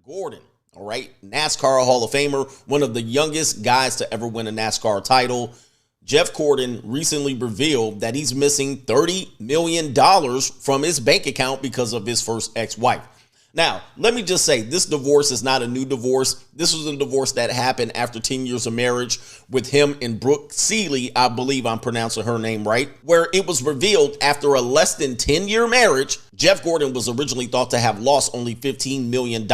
Gordon, all right, NASCAR Hall of Famer, one of the youngest guys to ever win a NASCAR title. Jeff Gordon recently revealed that he's missing $30 million from his bank account because of his first ex-wife. Now, let me just say, this divorce is not a new divorce. This was a divorce that happened after 10 years of marriage with him and Brooke Seeley, I believe I'm pronouncing her name right, where it was revealed after a less than 10-year marriage, Jeff Gordon was originally thought to have lost only $15 million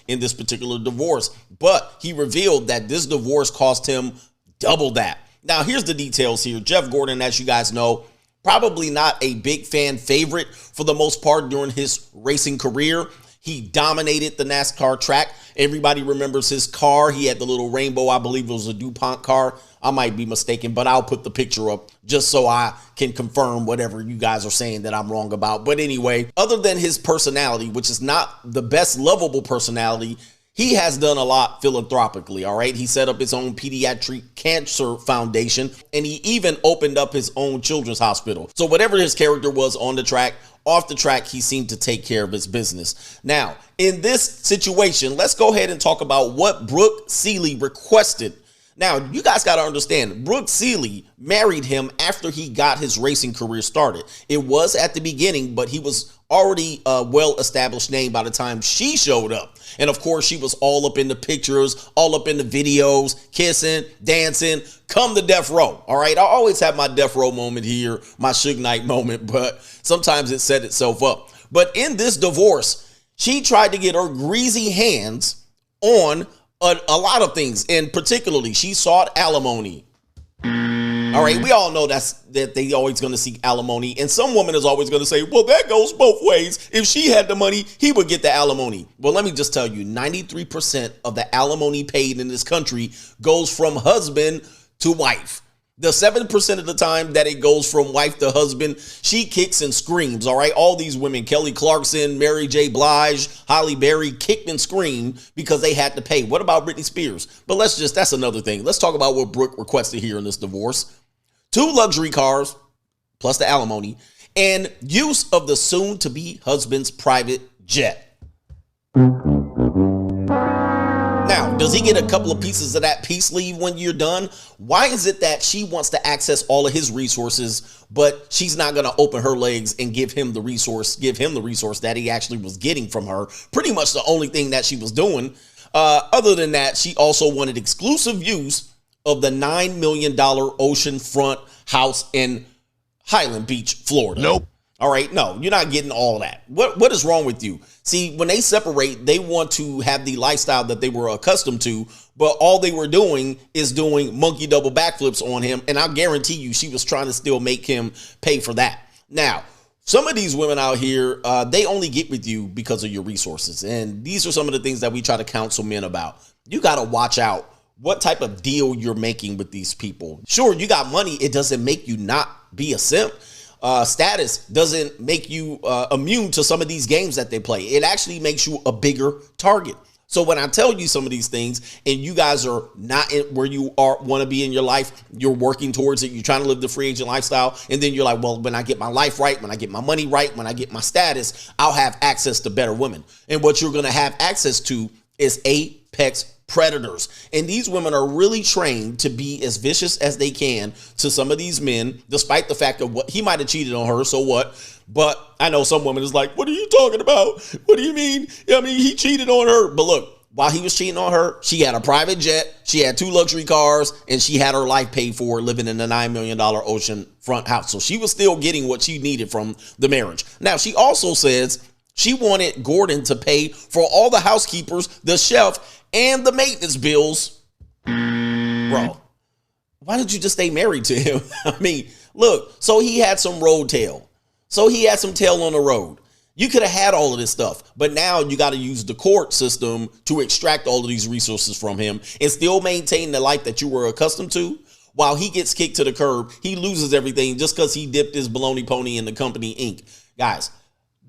in this particular divorce. But he revealed that this divorce cost him double that. Now, here's the details here. Jeff Gordon, as you guys know, probably not a big fan favorite for the most part during his racing career. He dominated the NASCAR track. Everybody remembers his car. He had the little rainbow. I believe it was a DuPont car. I might be mistaken, but I'll put the picture up just so I can confirm whatever you guys are saying that I'm wrong about. But anyway, other than his personality, which is not the best lovable personality, he has done a lot philanthropically, all right? He set up his own pediatric cancer foundation, and he even opened up his own children's hospital. So whatever his character was on the track, off the track, he seemed to take care of his business. Now, in this situation, let's go ahead and talk about what Brooke Seeley requested. Now, you guys got to understand, Brooke Seeley married him after he got his racing career started. It was at the beginning, but he was already a well-established name by the time she showed up. And of course, she was all up in the pictures, all up in the videos, kissing, dancing, come to death row. All right. I always have my death row moment here, my Suge Knight moment, but sometimes it set itself up. But in this divorce, she tried to get her greasy hands on a lot of things, and particularly she sought alimony. All right, we all know that they always going to seek alimony, and some woman is always going to say, well, that goes both ways. If she had the money, he would get the alimony. Well, let me just tell you, 93% of the alimony paid in this country goes from husband to wife. The 7% of the time that it goes from wife to husband, she kicks and screams, all right? All these women, Kelly Clarkson, Mary J. Blige, Halle Berry, kicked and screamed because they had to pay. What about Britney Spears? But that's another thing. Let's talk about what Brooke requested here in this divorce. 2 luxury cars, plus the alimony, and use of the soon-to-be husband's private jet. Now, does he get a couple of pieces of that peace leave when you're done? Why is it that she wants to access all of his resources, but she's not going to open her legs and give him the resource that he actually was getting from her? Pretty much the only thing that she was doing. Other than that, she also wanted exclusive use of the $9 million oceanfront house in Highland Beach, Florida. Nope. All right, no, you're not getting all that. What is wrong with you? See, when they separate, they want to have the lifestyle that they were accustomed to, but all they were doing is doing monkey double backflips on him, and I guarantee you she was trying to still make him pay for that. Now, some of these women out here, they only get with you because of your resources, and these are some of the things that we try to counsel men about. You got to watch out what type of deal you're making with these people. Sure, you got money. It doesn't make you not be a simp. Status doesn't make you immune to some of these games that they play. It actually makes you a bigger target. So when I tell you some of these things and you guys are not where you want to be in your life, you're working towards it, you're trying to live the free agent lifestyle, and then you're like, well, when I get my life right, when I get my money right, when I get my status, I'll have access to better women. And what you're going to have access to is apex predators. And these women are really trained to be as vicious as they can to some of these men, despite the fact of what he might have cheated on her. So what? But I know some women is like, what are you talking about? What do you mean? I mean, he cheated on her. But look, while he was cheating on her, she had a private jet, she had 2 luxury cars, and she had her life paid for living in a $9 million oceanfront house. So she was still getting what she needed from the marriage. Now, she also says she wanted Gordon to pay for all the housekeepers, the chef, and the maintenance bills. Bro, why did you just stay married to him? I mean, look, so he had some road tail. So he had some tail on the road. You could have had all of this stuff, but now you got to use the court system to extract all of these resources from him and still maintain the life that you were accustomed to. While he gets kicked to the curb, he loses everything just because he dipped his baloney pony in the company ink. Guys,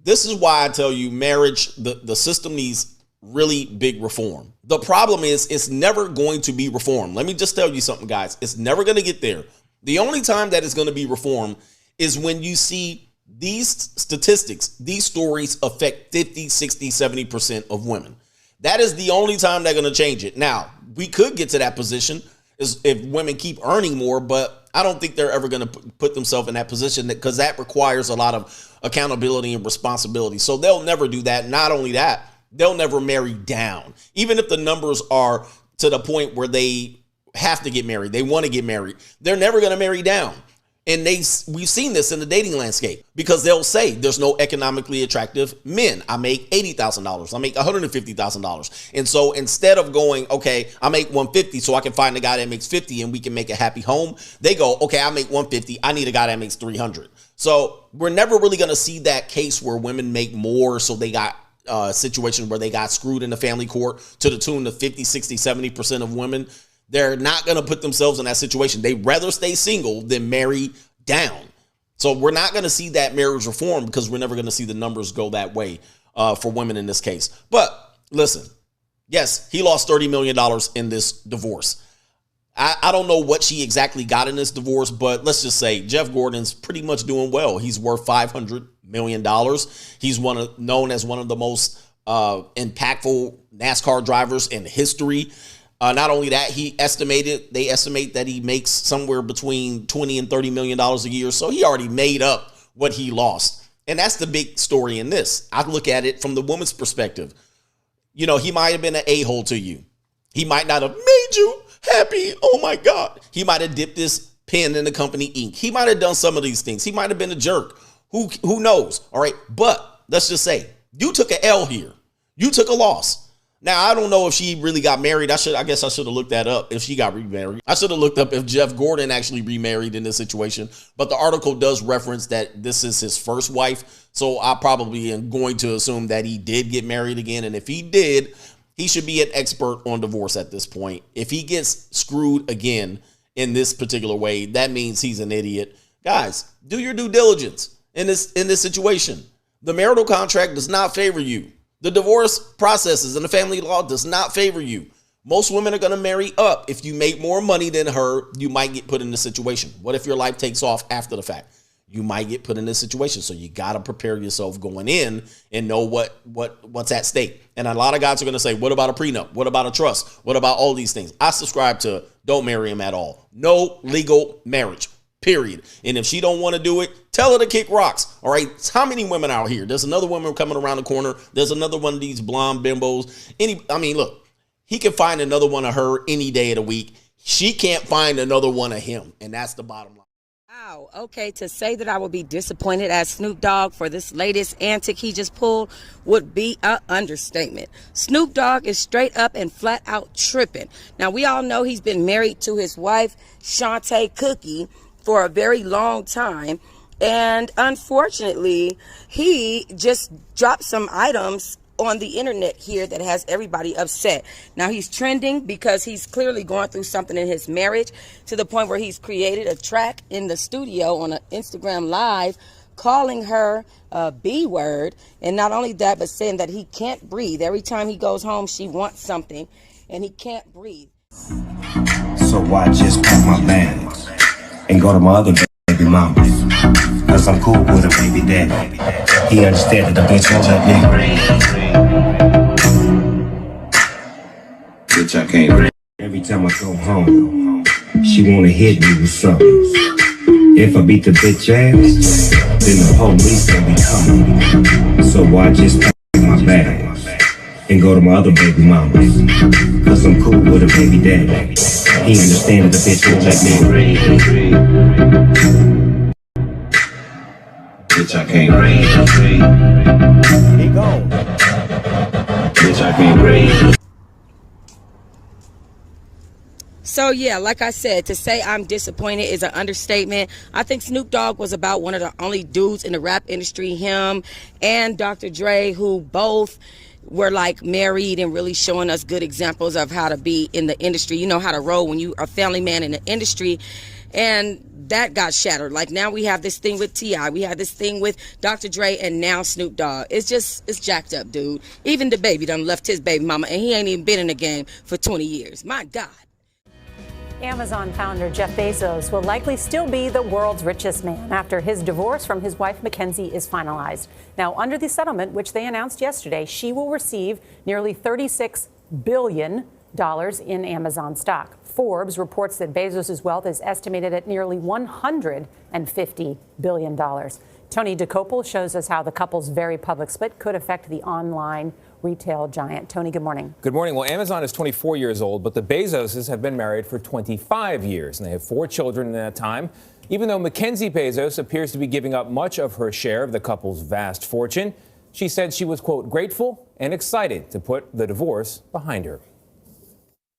this is why I tell you marriage, the system needs really big reform. The problem is it's never going to be reformed. Let me just tell you something, guys. It's never going to get there. The only time that it's going to be reformed is when you see these statistics, these stories affect 50, 60, 70% of women. That is the only time they're going to change it. Now, we could get to that position is if women keep earning more, but I don't think they're ever going to put themselves in that position because that requires a lot of accountability and responsibility. So they'll never do that. Not only that, they'll never marry down. Even if the numbers are to the point where they have to get married, they want to get married, they're never going to marry down. And we've seen this in the dating landscape because they'll say there's no economically attractive men. I make $80,000. I make $150,000. And so instead of going, okay, I make $150 so I can find a guy that makes $50 and we can make a happy home, they go, okay, I make $150. I need a guy that makes $300. So we're never really going to see that case where women make more. So they got situations where they got screwed in the family court to the tune of 50, 60, 70% of women. They're not going to put themselves in that situation. They'd rather stay single than marry down. So we're not going to see that marriage reform because we're never going to see the numbers go that way for women in this case. But listen, yes, he lost $30 million in this divorce. I don't know what she exactly got in this divorce, but let's just say Jeff Gordon's pretty much doing well. He's worth $500 million. He's known as one of the most impactful NASCAR drivers in history. Not only that, they estimate that he makes somewhere between $20 and $30 million a year. So he already made up what he lost. And that's the big story in this. I look at it from the woman's perspective. You know, he might have been an a-hole to you. He might not have made you happy. Oh my God. He might have dipped his pen in the company ink. He might have done some of these things. He might have been a jerk. Who knows? All right. But let's just say you took an L here. You took a loss. Now, I don't know if she really got married. I guess I should have looked that up if she got remarried. I should have looked up if Jeff Gordon actually remarried in this situation. But the article does reference that this is his first wife. So I probably am going to assume that he did get married again. And if he did, he should be an expert on divorce at this point. If he gets screwed again in this particular way, that means he's an idiot. Guys, do your due diligence in this situation. The marital contract does not favor you. The divorce processes and the family law does not favor you. Most women are going to marry up. If you make more money than her, you might get put in this situation. What if your life takes off after the fact? You might get put in this situation. So you got to prepare yourself going in and know what's at stake. And a lot of guys are going to say, what about a prenup? What about a trust? What about all these things? I subscribe to don't marry him at all. No legal marriage. Period. And if she don't want to do it, tell her to kick rocks. All right. How many women out here? There's another woman coming around the corner. There's another one of these blonde bimbos. Look, he can find another one of her any day of the week. She can't find another one of him. And that's the bottom line. Wow. Okay. To say that I will be disappointed at Snoop Dogg for this latest antic he just pulled would be an understatement. Snoop Dogg is straight up and flat out tripping. Now, we all know he's been married to his wife, Shantae Cookie, for a very long time. And unfortunately, he just dropped some items on the internet here that has everybody upset. Now, he's trending because he's clearly going through something in his marriage to the point where he's created a track in the studio on an Instagram Live calling her a B word. And not only that, but saying that he can't breathe. Every time he goes home, she wants something and he can't breathe. So I just pack my bags and go to my other baby mama, cause I'm cool with a baby daddy. He understands that the bitch won't let me. Bitch, I can't breathe. Every time I go home, she wanna hit me with something. If I beat the bitch ass, then the police gonna be coming. So I just pack my bags and go to my other baby mama, cause I'm cool with a baby daddy. He understands that the bitch won't let me breathe. Bitch, I can't breathe. He gone. Bitch, I can't breathe. So yeah, like I said, to say I'm disappointed is an understatement. I think Snoop Dogg was about one of the only dudes in the rap industry, him and Dr. Dre, who both were like married and really showing us good examples of how to be in the industry. You know how to roll when you are a family man in the industry. And that got shattered. Like now we have this thing with T.I. We have this thing with Dr. Dre and now Snoop Dogg. It's jacked up, dude. Even the baby done left his baby mama and he ain't even been in the game for 20 years. My God. Amazon founder Jeff Bezos will likely still be the world's richest man after his divorce from his wife Mackenzie is finalized. Now, under the settlement, which they announced yesterday, she will receive nearly $36 billion in Amazon stock. Forbes reports that Bezos' wealth is estimated at nearly $150 billion. Tony DeCopel shows us how the couple's very public split could affect the online retail giant. Tony, good morning. Good morning. Well, Amazon is 24 years old, but the Bezoses have been married for 25 years, and they have 4 children in that time. Even though Mackenzie Bezos appears to be giving up much of her share of the couple's vast fortune, she said she was, quote, grateful and excited to put the divorce behind her.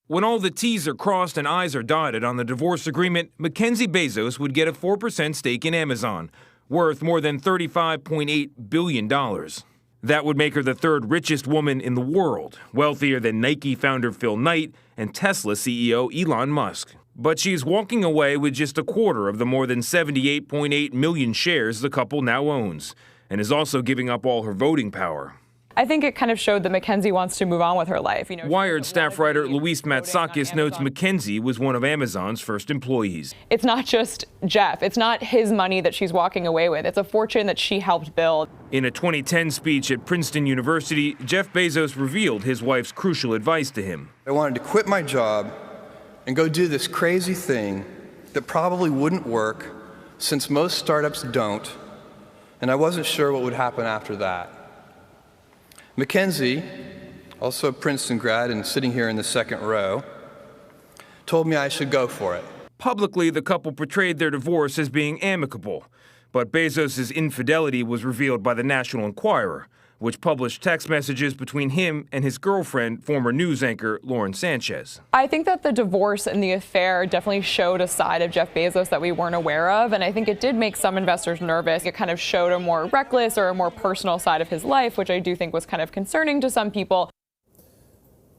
When all the T's are crossed and I's are dotted on the divorce agreement, Mackenzie Bezos would get a 4% stake in Amazon, worth more than $35.8 billion. That would make her the 3rd richest woman in the world, wealthier than Nike founder Phil Knight and Tesla CEO Elon Musk. But she's walking away with just a quarter of the more than 78.8 million shares the couple now owns, and is also giving up all her voting power. I think it kind of showed that Mackenzie wants to move on with her life. Wired staff writer Luis Matsakis notes Mackenzie was one of Amazon's first employees. It's not just Jeff. It's not his money that she's walking away with. It's a fortune that she helped build. In a 2010 speech at Princeton University, Jeff Bezos revealed his wife's crucial advice to him. I wanted to quit my job and go do this crazy thing that probably wouldn't work, since most startups don't, and I wasn't sure what would happen after that. Mackenzie, also a Princeton grad and sitting here in the second row, told me I should go for it. Publicly, the couple portrayed their divorce as being amicable, but Bezos' infidelity was revealed by the National Enquirer, which published text messages between him and his girlfriend, former news anchor Lauren Sanchez. I think that the divorce and the affair definitely showed a side of Jeff Bezos that we weren't aware of, and I think it did make some investors nervous. It kind of showed a more reckless or a more personal side of his life, which I do think was kind of concerning to some people.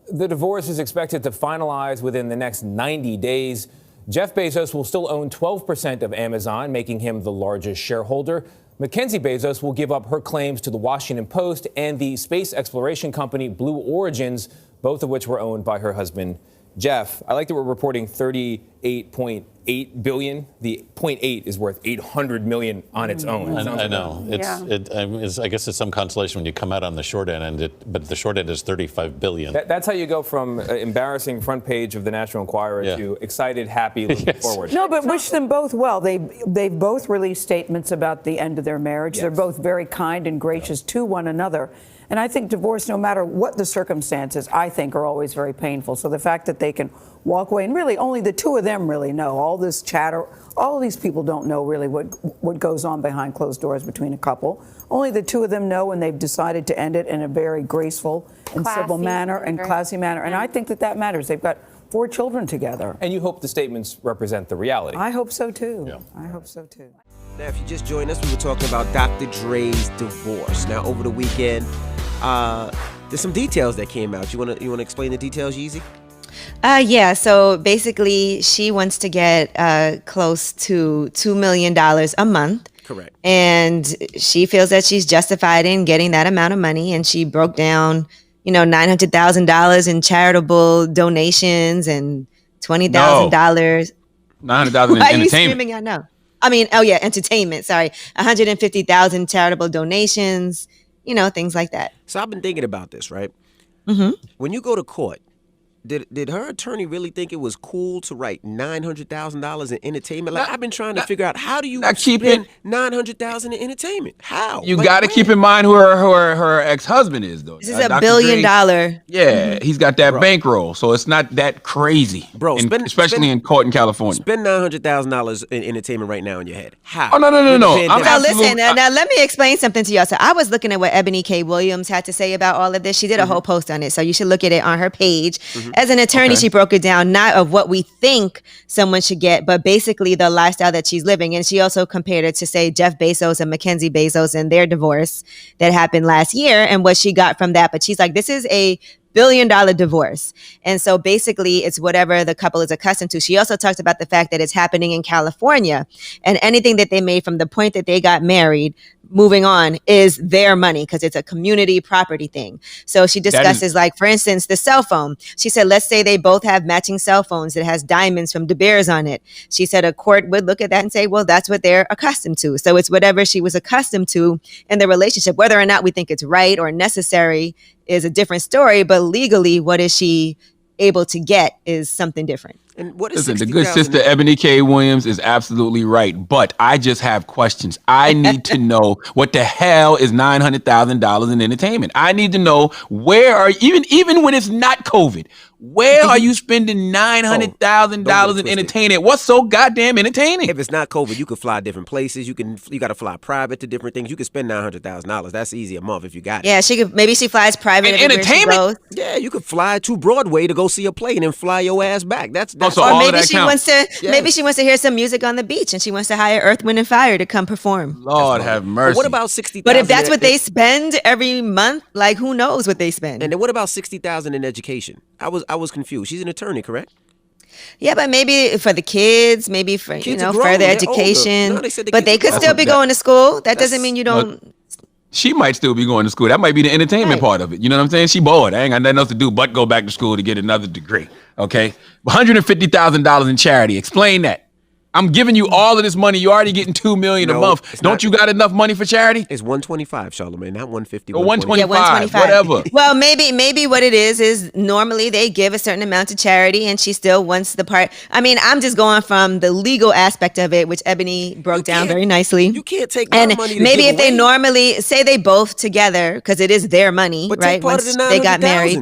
The divorce is expected to finalize within the next 90 days. Jeff Bezos will still own 12% of Amazon, making him the largest shareholder. Mackenzie Bezos will give up her claims to the Washington Post and the space exploration company Blue Origins, both of which were owned by her husband, Jeff. I like that we're reporting $38.8 billion. The 0.8 is worth $800 million on its own. I know. I guess it's some consolation when you come out on the short end, but the short end is $35 billion. That's how you go from embarrassing front page of the National Enquirer to excited, happy, looking forward. No, but wish them both well. They've both released statements about the end of their marriage. Yes. They're both very kind and gracious to one another. And I think divorce, no matter what the circumstances, I think are always very painful. So the fact that they can walk away, and really only the two of them really know. All this chatter, all of these people don't know really what goes on behind closed doors between a couple. Only the two of them know, and they've decided to end it in a very graceful and civil manner and classy manner. And I think that matters. They've got 4 children together. And you hope the statements represent the reality. I hope so, too. Yeah. I hope so, too. Now, if you just joined us, we were talking about Dr. Dre's divorce. Now, over the weekend, there's some details that came out. You want to explain the details, Yeezy? Yeah, so basically she wants to get close to $2 million a month. Correct. And she feels that she's justified in getting that amount of money, and she broke down, $900,000 in charitable donations and $20,000. $900,000 in entertainment. Why are you screaming? I know. Entertainment. Sorry, 150,000 charitable donations. Things like that. So I've been thinking about this, right? Mm-hmm. When you go to court, did her attorney really think it was cool to write $900,000 in entertainment? Like, I've been trying to figure out, how do you spend $900,000 in entertainment? How? You got to keep in mind who her ex-husband is, though. This is $1 billion. Yeah, he's got that bankroll, so it's not that crazy, especially in court in California. Spend $900,000 in entertainment right now in your head. How? Oh, no. Listen, now let me explain something to y'all. So I was looking at what Ebony K. Williams had to say about all of this. She did a whole post on it, so you should look at it on her page. Mm-hmm. As an attorney, she broke it down, not of what we think someone should get, but basically the lifestyle that she's living. And she also compared it to, say, Jeff Bezos and Mackenzie Bezos and their divorce that happened last year and what she got from that. But she's like, this is a $1 billion divorce. And so basically it's whatever the couple is accustomed to. She also talked about the fact that it's happening in California, and anything that they made from the point that they got married moving on is their money because it's a community property thing. So she discusses, like, for instance, the cell phone. She said, let's say they both have matching cell phones that has diamonds from De Beers on it. She said a court would look at that and say, well, that's what they're accustomed to. So it's whatever she was accustomed to in the relationship. Whether or not we think it's right or necessary is a different story, but legally, what is she able to get is something different. And what is the good sister Ebony K. Williams is absolutely right, but I just have questions. I need to know what the hell is $900,000 in entertainment. I need to know where are even when it's not COVID, where are you spending $900,000 in entertainment? What's so goddamn entertaining? If it's not COVID, you could fly different places. You got to fly private to different things. You could spend $900,000. That's easy a month if you got it. Yeah, maybe she flies private. And entertainment. Yeah, you could fly to Broadway to go see a play and then fly your ass back. That's so or maybe she wants to. Yes. Maybe she wants to hear some music on the beach, and she wants to hire Earth, Wind, and Fire to come perform. Lord have mercy. But what about $60,000? But if that's what they spend every month, like, who knows what they spend? And then what about $60,000 in education? I was confused. She's an attorney, correct? Yeah, but maybe for the kids, maybe for further education. No, but they could still be going to school. That doesn't mean you don't. She might still be going to school. That might be the entertainment part of it. You know what I'm saying? She bored. I ain't got nothing else to do but go back to school to get another degree. Okay? $150,000 in charity. Explain that. I'm giving you all of this money. You're already getting $2 million a month. Don't you got enough money for charity? It's $125, Charlamagne, not $150. Or $125, whatever. Well, maybe what it is normally they give a certain amount to charity, and she still wants the part. I mean, I'm just going from the legal aspect of it, which Ebony broke down very nicely. You can't take my money to maybe give if they away. normally say they both together, because it is their money, But right? take part Once of the they got married,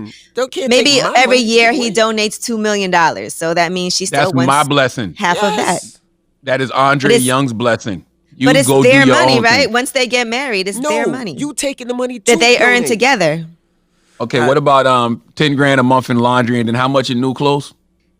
maybe every year he donates $2 million. So that means she still wants my blessing. half of that. That is Andre Young's blessing. But it's their money, right? Once they get married, it's their money. You taking the money that they earn together. Okay, what about $10,000 a month in laundry, and then how much in new clothes?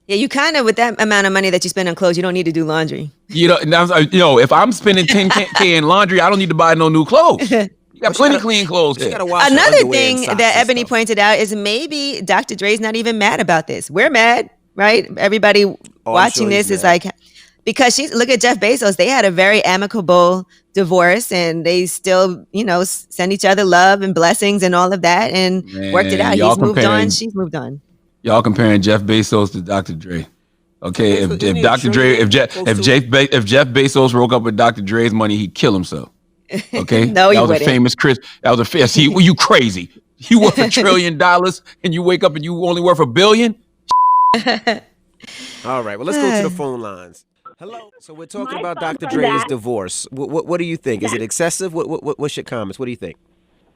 Yeah, you kind of, with that amount of money that you spend on clothes, you don't need to do laundry. If I'm spending $10K in laundry, I don't need to buy no new clothes. You got plenty of clean clothes. Another thing that Ebony pointed out is maybe Dr. Dre's not even mad about this. We're mad, right? Everybody watching this is like, because look at Jeff Bezos. They had a very amicable divorce, and they still, send each other love and blessings and all of that, and worked it out. He's moved on. She's moved on. Y'all comparing Jeff Bezos to Dr. Dre. Okay, if Dr. Dre, if Jeff Bezos broke up with Dr. Dre's money, he'd kill himself. Okay, no, he wouldn't. A famous Chris. That was a famous. You crazy? You worth $1 trillion, and you wake up and you only worth $1 billion. All right, well, let's go to the phone lines. Hello. So we're talking about Dr. Dre's divorce. What do you think? Is it excessive? What's your comments? What do you think?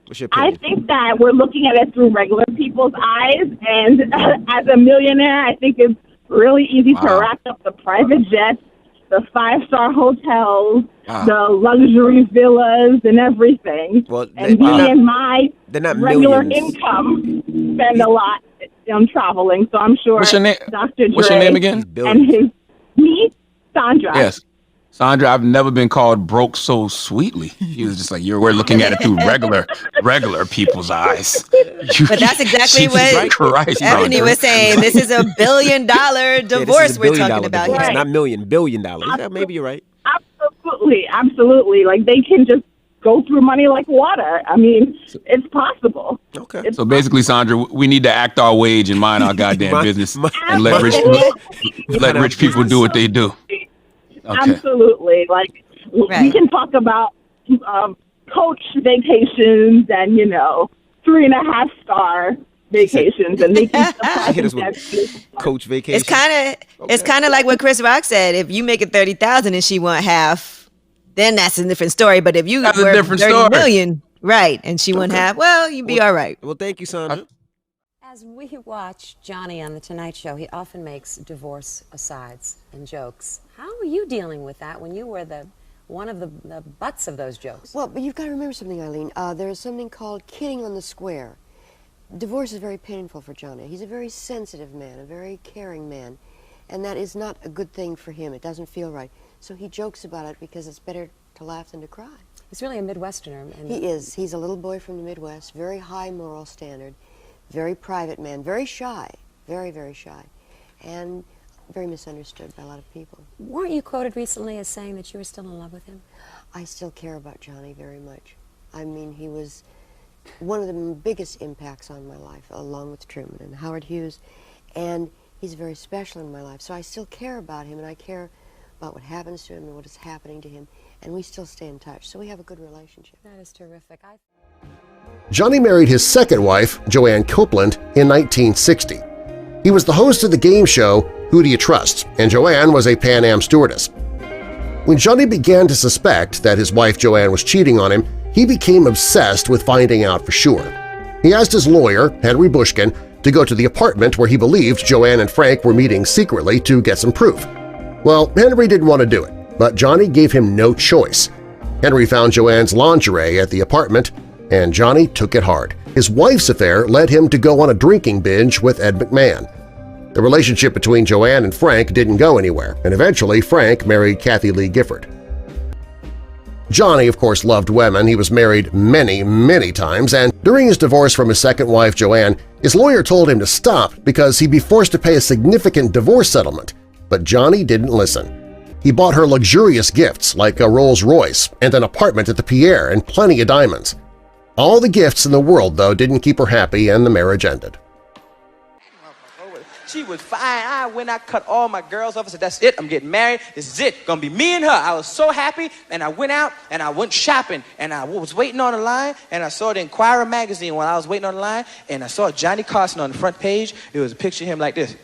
What's your opinion? I think that we're looking at it through regular people's eyes, and as a millionaire, I think it's really easy to rack up the private jets, the 5-star hotels, the luxury villas, and everything. Well, and me and my regular millions. Income spend a lot on traveling, so I'm sure What's your name? Dr. Dre What's your name again? and me, Sandra. Yes. Sandra, I've never been called broke so sweetly. He was just like, we're looking at it through regular people's eyes. But that's exactly what Ebony was saying. This is $1 billion divorce we're talking about here. It's not $1 billion. Yeah, maybe you're right. Absolutely. Like, they can just go through money like water. I mean, it's possible. Okay. So basically, Sandra, we need to act our wage and mind our goddamn business and let rich people do what they do. Okay. Absolutely. Like, we can talk about coach vacations and, 3.5-star vacations, and they can coach vacations. It's kind of like what Chris Rock said. If you make it $30,000 and she want half, then that's a different story. But if you were $30 million, right, and she want half, well, you'd be all right. Well, thank you, Sandra. As we watch Johnny on The Tonight Show, he often makes divorce asides and jokes. How are you dealing with that when you were one of the butts of those jokes? Well, but you've got to remember something, Eileen. There's something called kidding on the square. Divorce is very painful for Johnny. He's a very sensitive man, a very caring man, and that is not a good thing for him. It doesn't feel right. So he jokes about it because it's better to laugh than to cry. He's really a Midwesterner. He is. He's a little boy from the Midwest, very high moral standard, very private man, very shy, very, very shy, and very misunderstood by a lot of people. Weren't you quoted recently as saying that you were still in love with him? I still care about Johnny very much. I mean, he was one of the biggest impacts on my life, along with Truman and Howard Hughes, and he's very special in my life. So I still care about him, and I care about what happens to him and what is happening to him, and we still stay in touch. So we have a good relationship. That is terrific. Johnny married his second wife, Joanne Copeland, in 1960. He was the host of the game show Who Do You Trust?, and Joanne was a Pan Am stewardess. When Johnny began to suspect that his wife Joanne was cheating on him, he became obsessed with finding out for sure. He asked his lawyer, Henry Bushkin, to go to the apartment where he believed Joanne and Frank were meeting secretly to get some proof. Well, Henry didn't want to do it, but Johnny gave him no choice. Henry found Joanne's lingerie at the apartment, and Johnny took it hard. His wife's affair led him to go on a drinking binge with Ed McMahon. The relationship between Joanne and Frank didn't go anywhere, and eventually Frank married Kathy Lee Gifford. Johnny, of course, loved women. He was married many, many times, and during his divorce from his second wife, Joanne, his lawyer told him to stop because he'd be forced to pay a significant divorce settlement. But Johnny didn't listen. He bought her luxurious gifts like a Rolls-Royce and an apartment at the Pierre and plenty of diamonds. All the gifts in the world, though, didn't keep her happy, and the marriage ended. She was fine. I went out, cut all my girls off. I said, that's it. I'm getting married. This is it. Gonna be me and her. I was so happy. And I went out and I went shopping. And I was waiting on the line. And I saw the Inquirer magazine while I was waiting on the line. And I saw Johnny Carson on the front page. It was a picture of him like this.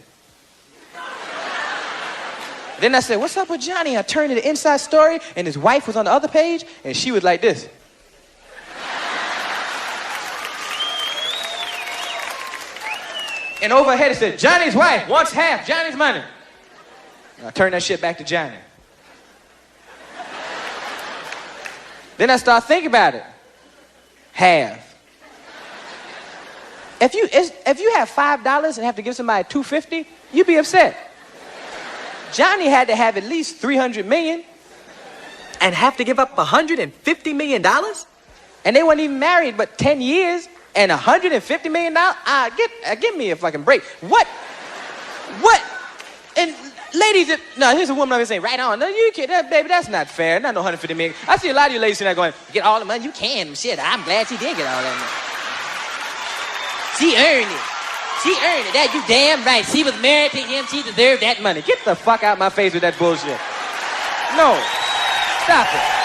Then I said, what's up with Johnny? I turned to the inside story. And his wife was on the other page. And she was like this. And overhead it said, Johnny's wife wants half Johnny's money. I turned that shit back to Johnny. Then I started thinking about it. Half. If you have $5 and have to give somebody $250, you'd be upset. Johnny had to have at least $300 million and have to give up $150 million? And they weren't even married but 10 years. And $150 million? Give me a fucking break. What? And ladies, here's a woman I'm saying, right on. No, you can't, baby, that's not fair. Not no $150 million. I see a lot of you ladies sitting there going, get all the money you can. Shit, I'm glad she did get all that money. She earned it. She earned it. That you damn right. She was married to him. She deserved that money. Get the fuck out my face with that bullshit. No. Stop it.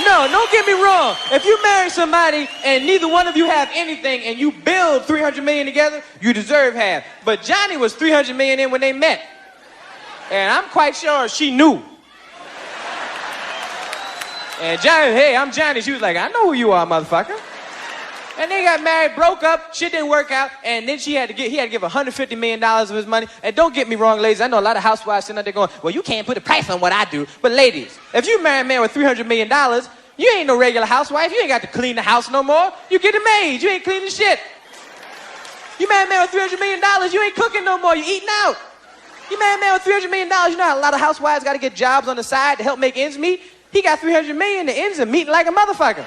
No, don't get me wrong. If you marry somebody and neither one of you have anything and you build $300 million together, you deserve half. But Johnny was $300 million in when they met. And I'm quite sure she knew. And Johnny, hey, I'm Johnny. She was like, I know who you are, motherfucker. And they got married, broke up, shit didn't work out, and then he had to give $150 million of his money. And don't get me wrong, ladies, I know a lot of housewives sitting out there going, well, you can't put a price on what I do. But ladies, if you marry a man with $300 million, you ain't no regular housewife. You ain't got to clean the house no more. You get a maid. You ain't cleaning shit. You marry a man with $300 million, you ain't cooking no more. You eating out. You marry a man with $300 million, you know how a lot of housewives got to get jobs on the side to help make ends meet? He got $300 million, the ends are meeting like a motherfucker.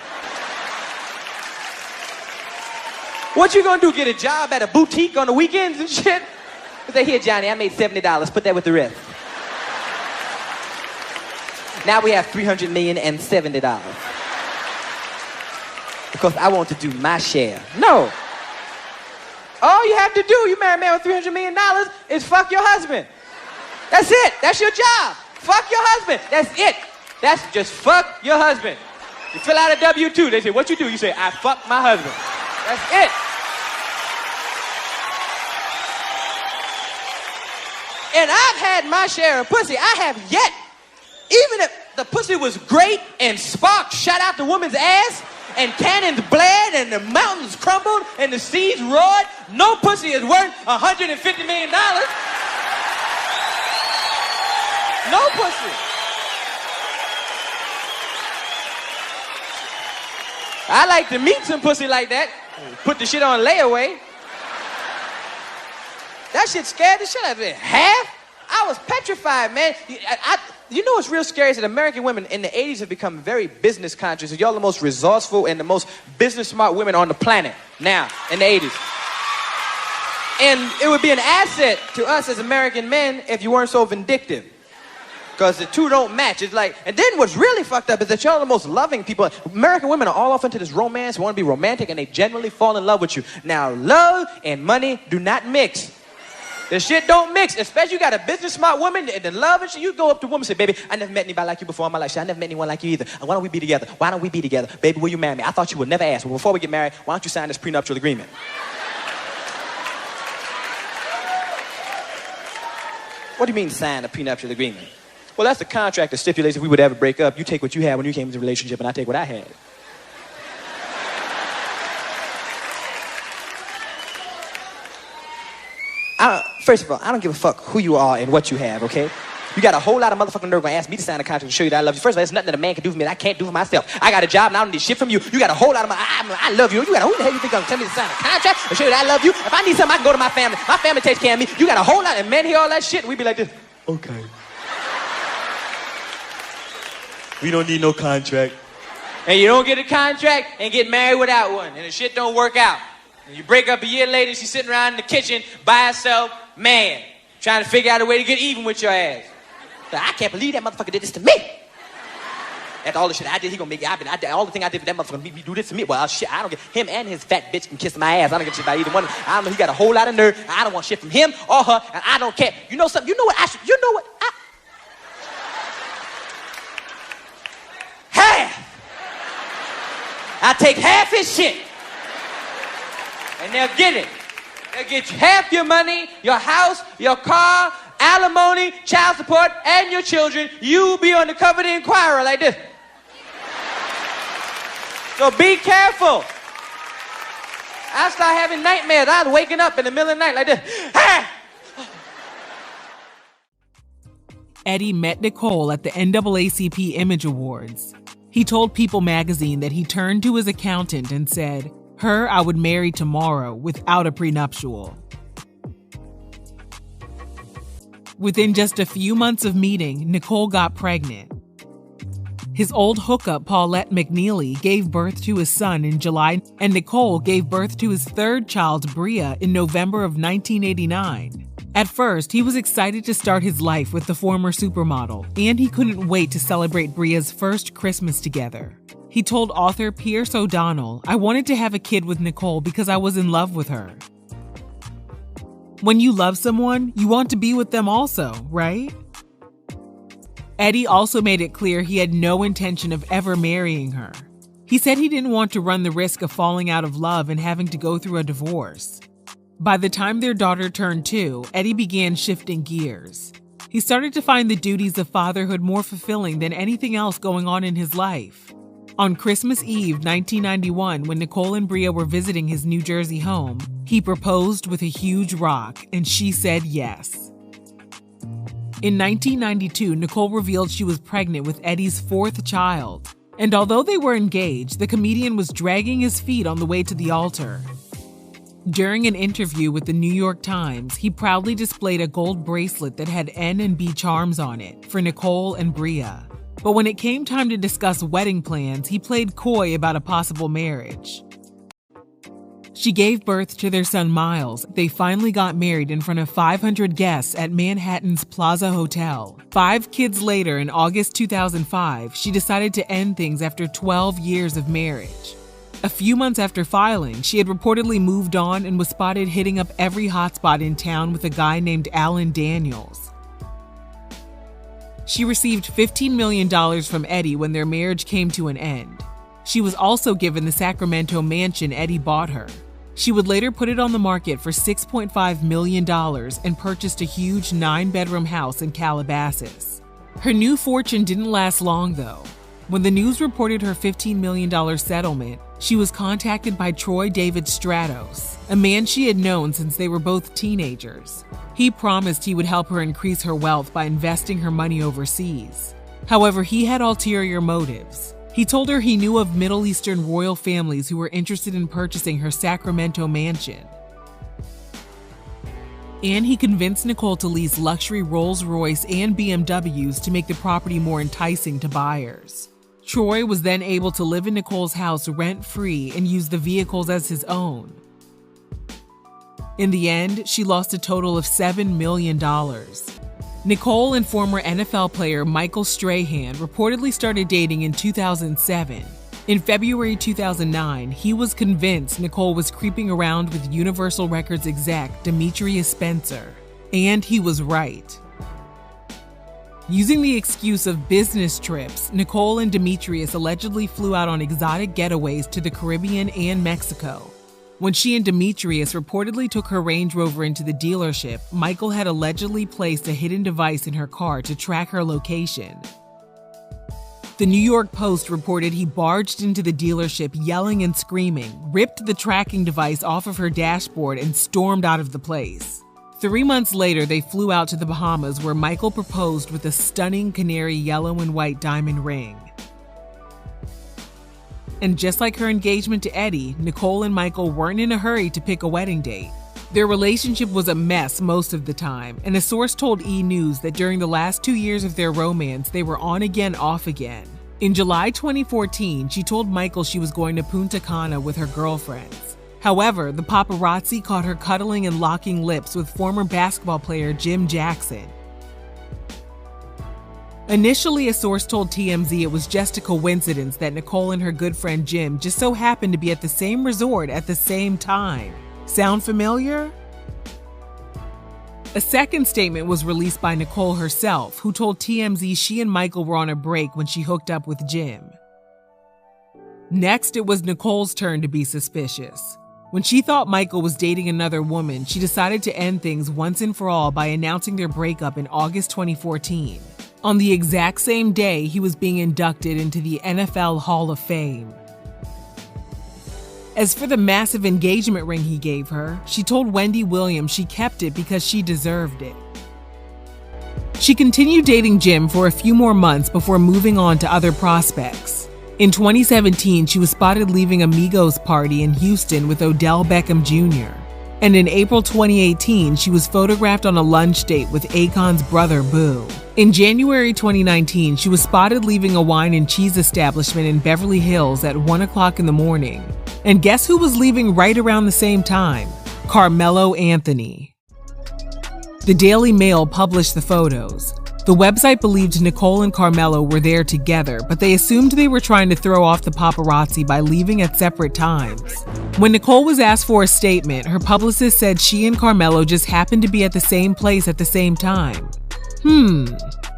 What you gonna do, get a job at a boutique on the weekends and shit? Say, here, Johnny, I made $70. Put that with the rest. Now we have $300 million and $70. Because I want to do my share. No. All you have to do, you marry a man with $300 million, is fuck your husband. That's it. That's your job. Fuck your husband. That's it. That's just fuck your husband. You fill out a W-2. They say, what you do? You say, I fuck my husband. That's it. And I've had my share of pussy. I have yet. Even if the pussy was great and sparks shot out the woman's ass and cannons bled and the mountains crumbled and the seas roared, no pussy is worth $150 million. No pussy. I like to meet some pussy like that. Put the shit on layaway. That shit scared the shit out of me. Half? I was petrified, man. You know what's real scary is that American women in the 80s have become very business conscious. Y'all the most resourceful and the most business smart women on the planet now, in the 80s. And it would be an asset to us as American men if you weren't so vindictive. Because the two don't match. It's like, and then what's really fucked up is that y'all are the most loving people. American women are all off into this romance, want to be romantic, and they generally fall in love with you. Now, love and money do not mix. The shit don't mix, especially you got a business smart woman and the love and shit. You go up to a woman and say, baby, I never met anybody like you before in my life. I never met anyone like you either. Why don't we be together? Why don't we be together? Baby, will you marry me? I thought you would never ask. Well, before we get married, why don't you sign this prenuptial agreement? What do you mean sign a prenuptial agreement? Well, that's the contract that stipulates if we would ever break up, you take what you had when you came into a relationship and I take what I had. First of all, I don't give a fuck who you are and what you have, okay? You got a whole lot of motherfucking nerve gonna ask me to sign a contract to show you that I love you. First of all, there's nothing that a man can do for me that I can't do for myself. I got a job and I don't need shit from you. You got a whole lot of I love you. You got who the hell you think gonna tell me to sign a contract to show you that I love you? If I need something, I can go to my family. My family takes care of me. You got a whole lot of men hear all that shit and we be like this. Okay. We don't need no contract. And you don't get a contract and get married without one. And the shit don't work out. And you break up a year later, she's sitting around in the kitchen by herself, man, trying to figure out a way to get even with your ass. Like, I can't believe that motherfucker did this to me. After all the shit I did, he gonna make it. All the thing I did for that motherfucker, make me do this to me. Well, shit, I don't get him and his fat bitch can kiss my ass. I don't get shit about either one. I don't know. He got a whole lot of nerve. I don't want shit from him or her, and I don't care. You know something? You know what? You know what? Half. I take half his shit, and they'll get it. They'll get you half your money, your house, your car, alimony, child support, and your children. You'll be on the cover of the Inquirer like this. So be careful. I start having nightmares. I was waking up in the middle of the night like this. Ah! Eddie met Nicole at the NAACP Image Awards. He told People magazine that he turned to his accountant and said, "Her I would marry tomorrow without a prenuptial." Within just a few months of meeting, Nicole got pregnant. His old hookup, Paulette McNeely, gave birth to his son in July, and Nicole gave birth to his third child, Bria, in November of 1989. At first, he was excited to start his life with the former supermodel, and he couldn't wait to celebrate Bria's first Christmas together. He told author Pierce O'Donnell, "I wanted to have a kid with Nicole because I was in love with her." When you love someone, you want to be with them also, right? Eddie also made it clear he had no intention of ever marrying her. He said he didn't want to run the risk of falling out of love and having to go through a divorce. By the time their daughter turned 2, Eddie began shifting gears. He started to find the duties of fatherhood more fulfilling than anything else going on in his life. On Christmas Eve 1991, when Nicole and Bria were visiting his New Jersey home, he proposed with a huge rock, and she said yes. In 1992, Nicole revealed she was pregnant with Eddie's 4th child. And although they were engaged, the comedian was dragging his feet on the way to the altar. During an interview with the New York Times, he proudly displayed a gold bracelet that had N and B charms on it for Nicole and Bria. But when it came time to discuss wedding plans, he played coy about a possible marriage. She gave birth to their son Miles. They finally got married in front of 500 guests at Manhattan's Plaza Hotel. 5 kids later, in August 2005, she decided to end things after 12 years of marriage. A few months after filing, she had reportedly moved on and was spotted hitting up every hotspot in town with a guy named Alan Daniels. She received $15 million from Eddie when their marriage came to an end. She was also given the Sacramento mansion Eddie bought her. She would later put it on the market for $6.5 million and purchased a huge 9-bedroom house in Calabasas. Her new fortune didn't last long, though. When the news reported her $15 million settlement, she was contacted by Troy David Stratos, a man she had known since they were both teenagers. He promised he would help her increase her wealth by investing her money overseas. However, he had ulterior motives. He told her he knew of Middle Eastern royal families who were interested in purchasing her Sacramento mansion. And he convinced Nicole to lease luxury Rolls-Royce and BMWs to make the property more enticing to buyers. Troy was then able to live in Nicole's house rent-free and use the vehicles as his own. In the end, she lost a total of $7 million. Nicole and former NFL player Michael Strahan reportedly started dating in 2007. In February 2009, he was convinced Nicole was creeping around with Universal Records exec Demetrius Spencer. And he was right. Using the excuse of business trips, Nicole and Demetrius allegedly flew out on exotic getaways to the Caribbean and Mexico. When she and Demetrius reportedly took her Range Rover into the dealership, Michael had allegedly placed a hidden device in her car to track her location. The New York Post reported he barged into the dealership yelling and screaming, ripped the tracking device off of her dashboard, and stormed out of the place. 3 months later, they flew out to the Bahamas where Michael proposed with a stunning canary yellow and white diamond ring. And just like her engagement to Eddie, Nicole and Michael weren't in a hurry to pick a wedding date. Their relationship was a mess most of the time, and a source told E! News that during the last 2 years of their romance, they were on again, off again. In July 2014, she told Michael she was going to Punta Cana with her girlfriends. However, the paparazzi caught her cuddling and locking lips with former basketball player Jim Jackson. Initially, a source told TMZ it was just a coincidence that Nicole and her good friend Jim just so happened to be at the same resort at the same time. Sound familiar? A second statement was released by Nicole herself, who told TMZ she and Michael were on a break when she hooked up with Jim. Next, it was Nicole's turn to be suspicious. When she thought Michael was dating another woman, she decided to end things once and for all by announcing their breakup in August 2014. On the exact same day, he was being inducted into the NFL Hall of Fame. As for the massive engagement ring he gave her, she told Wendy Williams she kept it because she deserved it. She continued dating Jim for a few more months before moving on to other prospects. In 2017, she was spotted leaving a Migos party in Houston with Odell Beckham Jr. And in April 2018, she was photographed on a lunch date with Akon's brother, Boo. In January 2019, she was spotted leaving a wine and cheese establishment in Beverly Hills at 1 o'clock in the morning. And guess who was leaving right around the same time? Carmelo Anthony. The Daily Mail published the photos. The website believed Nicole and Carmelo were there together, but they assumed they were trying to throw off the paparazzi by leaving at separate times. When Nicole was asked for a statement, her publicist said she and Carmelo just happened to be at the same place at the same time.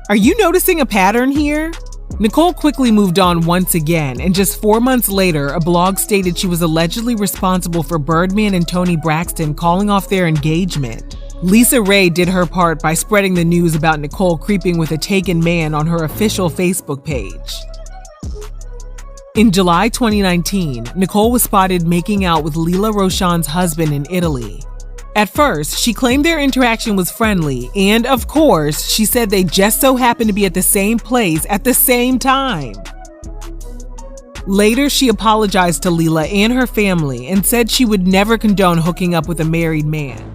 Are you noticing a pattern here? Nicole quickly moved on once again, and just 4 months later, a blog stated she was allegedly responsible for Birdman and Toni Braxton calling off their engagement. Lisa Ray did her part by spreading the news about Nicole creeping with a taken man on her official Facebook page. In July 2019, Nicole was spotted making out with Lila Roshan's husband in Italy. At first, she claimed their interaction was friendly, and of course, she said they just so happened to be at the same place at the same time. Later, she apologized to Lila and her family and said she would never condone hooking up with a married man.